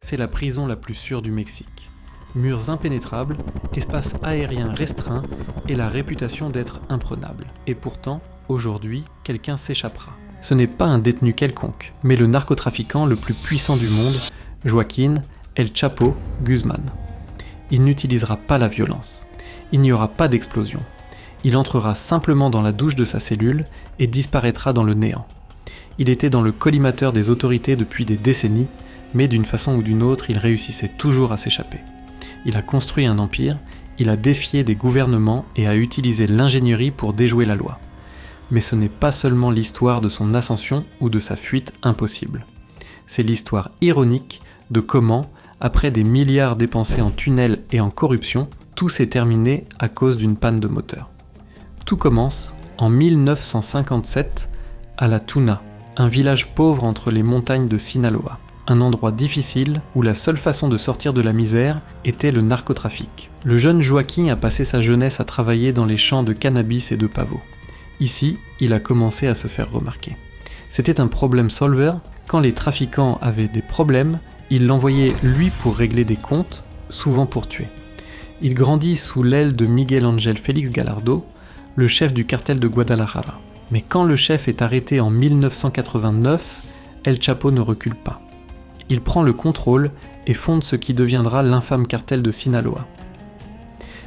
c'est la prison la plus sûre du Mexique. Murs impénétrables, espace aérien restreint et la réputation d'être imprenable. Et pourtant, aujourd'hui, quelqu'un s'échappera. Ce n'est pas un détenu quelconque, mais le narcotrafiquant le plus puissant du monde, Joaquín El Chapo Guzmán. Il n'utilisera pas la violence. Il n'y aura pas d'explosion. Il entrera simplement dans la douche de sa cellule et disparaîtra dans le néant. Il était dans le collimateur des autorités depuis des décennies, mais d'une façon ou d'une autre, il réussissait toujours à s'échapper. Il a construit un empire, il a défié des gouvernements et a utilisé l'ingénierie pour déjouer la loi. Mais ce n'est pas seulement l'histoire de son ascension ou de sa fuite impossible. C'est l'histoire ironique de comment, après des milliards dépensés en tunnels et en corruption, tout s'est terminé à cause d'une panne de moteur. Tout commence en 1957 à La Tuna, un village pauvre entre les montagnes de Sinaloa, un endroit difficile où la seule façon de sortir de la misère était le narcotrafic. Le jeune Joaquín a passé sa jeunesse à travailler dans les champs de cannabis et de pavot. Ici, il a commencé à se faire remarquer. C'était un problem solver. Quand les trafiquants avaient des problèmes, ils l'envoyaient lui pour régler des comptes, souvent pour tuer. Il grandit sous l'aile de Miguel Ángel Félix Gallardo, le chef du cartel de Guadalajara. Mais quand le chef est arrêté en 1989, El Chapo ne recule pas. Il prend le contrôle et fonde ce qui deviendra l'infâme cartel de Sinaloa.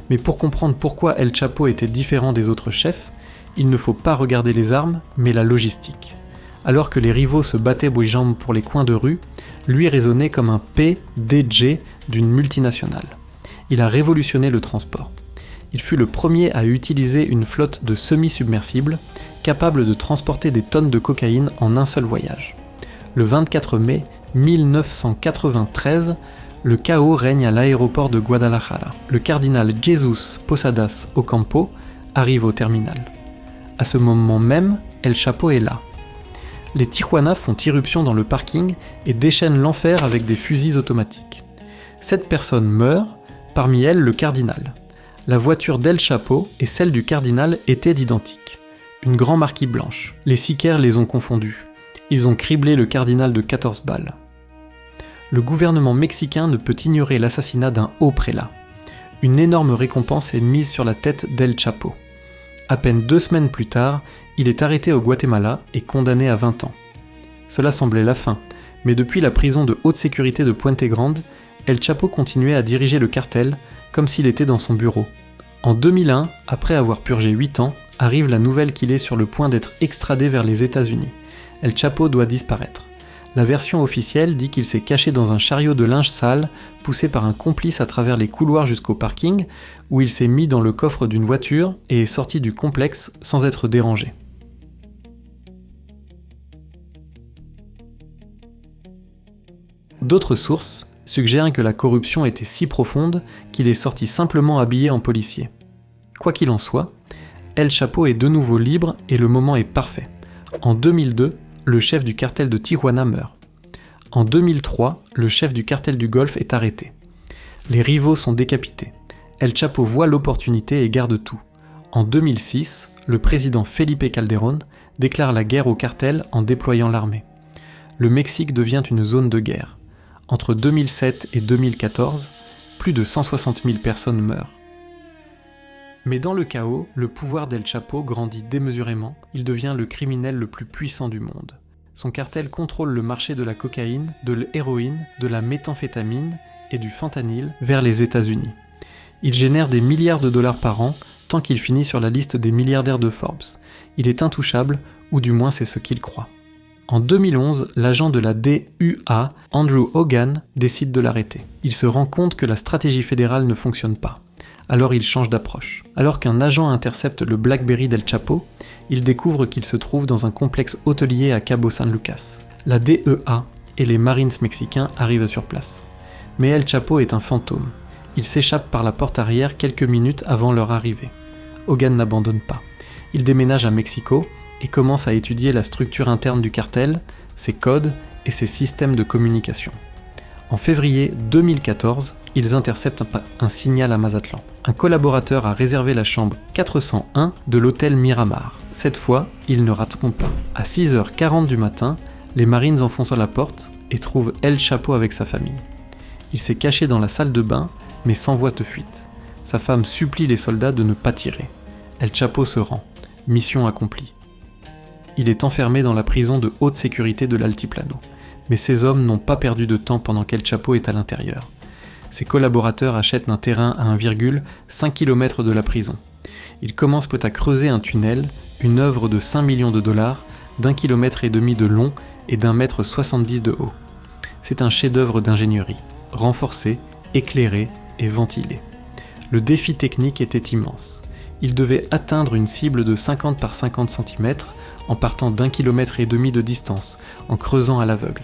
Mais pour comprendre pourquoi El Chapo était différent des autres chefs, il ne faut pas regarder les armes, mais la logistique. Alors que les rivaux se battaient bout-jambes pour les coins de rue, lui raisonnait comme un PDG d'une multinationale. Il a révolutionné le transport. Il fut le premier à utiliser une flotte de semi-submersibles capable de transporter des tonnes de cocaïne en un seul voyage. Le 24 mai 1993, le chaos règne à l'aéroport de Guadalajara. Le cardinal Jesus Posadas Ocampo arrive au terminal. À ce moment même, El Chapo est là. Les Tijuana font irruption dans le parking et déchaînent l'enfer avec des fusils automatiques. 7 personnes meurent, parmi elles le cardinal. La voiture d'El Chapo et celle du cardinal étaient identiques. Une grande marquise blanche. Les sicaires les ont confondus. Ils ont criblé le cardinal de 14 balles. Le gouvernement mexicain ne peut ignorer l'assassinat d'un haut prélat. Une énorme récompense est mise sur la tête d'El Chapo. À peine 2 semaines plus tard, il est arrêté au Guatemala et condamné à 20 ans. Cela semblait la fin, mais depuis la prison de haute sécurité de Puente Grande, El Chapo continuait à diriger le cartel comme s'il était dans son bureau. En 2001, après avoir purgé 8 ans, arrive la nouvelle qu'il est sur le point d'être extradé vers les États-Unis. El Chapo doit disparaître. La version officielle dit qu'il s'est caché dans un chariot de linge sale, poussé par un complice à travers les couloirs jusqu'au parking, où il s'est mis dans le coffre d'une voiture et est sorti du complexe sans être dérangé. D'autres sources suggèrent que la corruption était si profonde qu'il est sorti simplement habillé en policier. Quoi qu'il en soit, El Chapo est de nouveau libre et le moment est parfait. En 2002, le chef du cartel de Tijuana meurt. En 2003, le chef du cartel du Golfe est arrêté. Les rivaux sont décapités. El Chapo voit l'opportunité et garde tout. En 2006, le président Felipe Calderón déclare la guerre au cartel en déployant l'armée. Le Mexique devient une zone de guerre. Entre 2007 et 2014, plus de 160 000 personnes meurent. Mais dans le chaos, le pouvoir d'El Chapo grandit démesurément, il devient le criminel le plus puissant du monde. Son cartel contrôle le marché de la cocaïne, de l'héroïne, de la méthamphétamine et du fentanyl vers les États-Unis. Il génère des milliards de dollars par an, tant qu'il finit sur la liste des milliardaires de Forbes. Il est intouchable, ou du moins c'est ce qu'il croit. En 2011, l'agent de la DUA, Andrew Hogan, décide de l'arrêter. Il se rend compte que la stratégie fédérale ne fonctionne pas. Alors il change d'approche. Alors qu'un agent intercepte le Blackberry d'El Chapo, il découvre qu'il se trouve dans un complexe hôtelier à Cabo San Lucas. La DEA et les Marines mexicains arrivent sur place. Mais El Chapo est un fantôme. Il s'échappe par la porte arrière quelques minutes avant leur arrivée. Hogan n'abandonne pas. Il déménage à Mexico et commence à étudier la structure interne du cartel, ses codes et ses systèmes de communication. En février 2014, ils interceptent un signal à Mazatlan. Un collaborateur a réservé la chambre 401 de l'hôtel Miramar. Cette fois, ils ne rateront pas. À 6h40 du matin, les Marines enfoncent la porte et trouvent El Chapo avec sa famille. Il s'est caché dans la salle de bain, mais sans voie de fuite. Sa femme supplie les soldats de ne pas tirer. El Chapo se rend. Mission accomplie. Il est enfermé dans la prison de haute sécurité de l'Altiplano. Mais ces hommes n'ont pas perdu de temps pendant qu'El Chapo est à l'intérieur. Ses collaborateurs achètent un terrain à 1,5 km de la prison. Ils commencent peu à creuser un tunnel, une œuvre de 5 millions de dollars, d'1,5 km de long et d'1,70 m de haut. C'est un chef-d'œuvre d'ingénierie, renforcé, éclairé et ventilé. Le défi technique était immense. Il devait atteindre une cible de 50 par 50 cm en partant d'1,5 km de distance, en creusant à l'aveugle.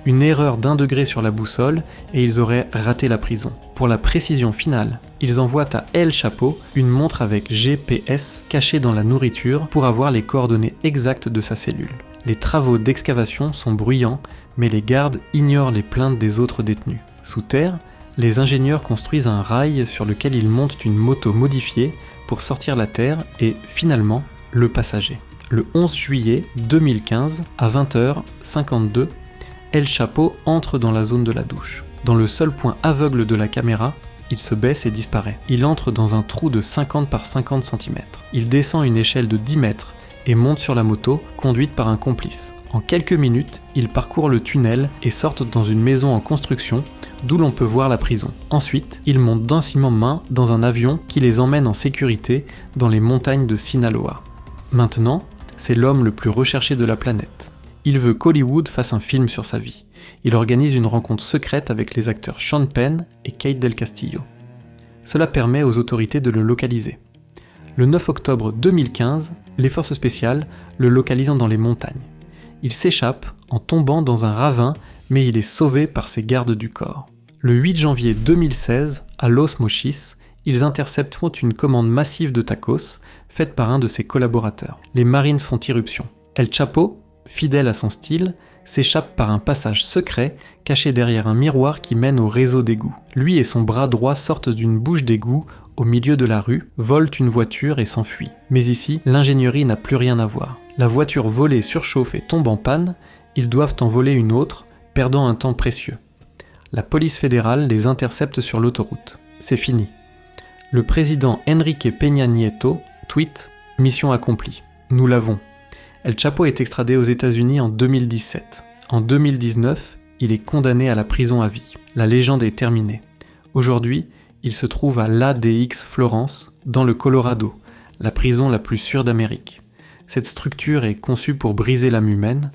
Une erreur d'1 degré sur la boussole et ils auraient raté la prison. Pour la précision finale, ils envoient à El Chapo une montre avec GPS cachée dans la nourriture pour avoir les coordonnées exactes de sa cellule. Les travaux d'excavation sont bruyants, mais les gardes ignorent les plaintes des autres détenus. Sous terre, les ingénieurs construisent un rail sur lequel ils montent une moto modifiée pour sortir la terre et, finalement, le passager. Le 11 juillet 2015, à 20h52, El Chapo entre dans la zone de la douche. Dans le seul point aveugle de la caméra, il se baisse et disparaît. Il entre dans un trou de 50 par 50 cm. Il descend une échelle de 10 mètres et monte sur la moto, conduite par un complice. En quelques minutes, ils parcourent le tunnel et sortent dans une maison en construction, d'où l'on peut voir la prison. Ensuite, ils montent densément main dans un avion qui les emmène en sécurité dans les montagnes de Sinaloa. Maintenant, c'est l'homme le plus recherché de la planète. Il veut qu'Hollywood fasse un film sur sa vie. Il organise une rencontre secrète avec les acteurs Sean Penn et Kate Del Castillo. Cela permet aux autorités de le localiser. Le 9 octobre 2015, les forces spéciales le localisent dans les montagnes. Il s'échappe en tombant dans un ravin, mais il est sauvé par ses gardes du corps. Le 8 janvier 2016, à Los Mochis, ils interceptent une commande massive de tacos faite par un de ses collaborateurs. Les Marines font irruption. El Chapo, fidèle à son style, s'échappe par un passage secret caché derrière un miroir qui mène au réseau d'égouts. Lui et son bras droit sortent d'une bouche d'égout au milieu de la rue, volent une voiture et s'enfuient. Mais ici, l'ingénierie n'a plus rien à voir. La voiture volée surchauffe et tombe en panne, ils doivent en voler une autre, perdant un temps précieux. La police fédérale les intercepte sur l'autoroute. C'est fini. Le président Enrique Peña Nieto tweet « Mission accomplie. Nous l'avons. » El Chapo est extradé aux États-Unis en 2017. En 2019, il est condamné à la prison à vie. La légende est terminée. Aujourd'hui, il se trouve à l'ADX Florence, dans le Colorado, la prison la plus sûre d'Amérique. Cette structure est conçue pour briser l'âme humaine.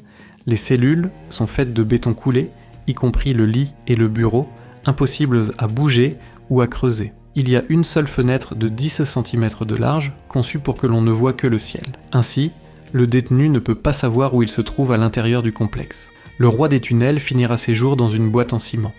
Les cellules sont faites de béton coulé, y compris le lit et le bureau, impossibles à bouger ou à creuser. Il y a une seule fenêtre de 10 cm de large, conçue pour que l'on ne voit que le ciel. Ainsi, le détenu ne peut pas savoir où il se trouve à l'intérieur du complexe. Le roi des tunnels finira ses jours dans une boîte en ciment.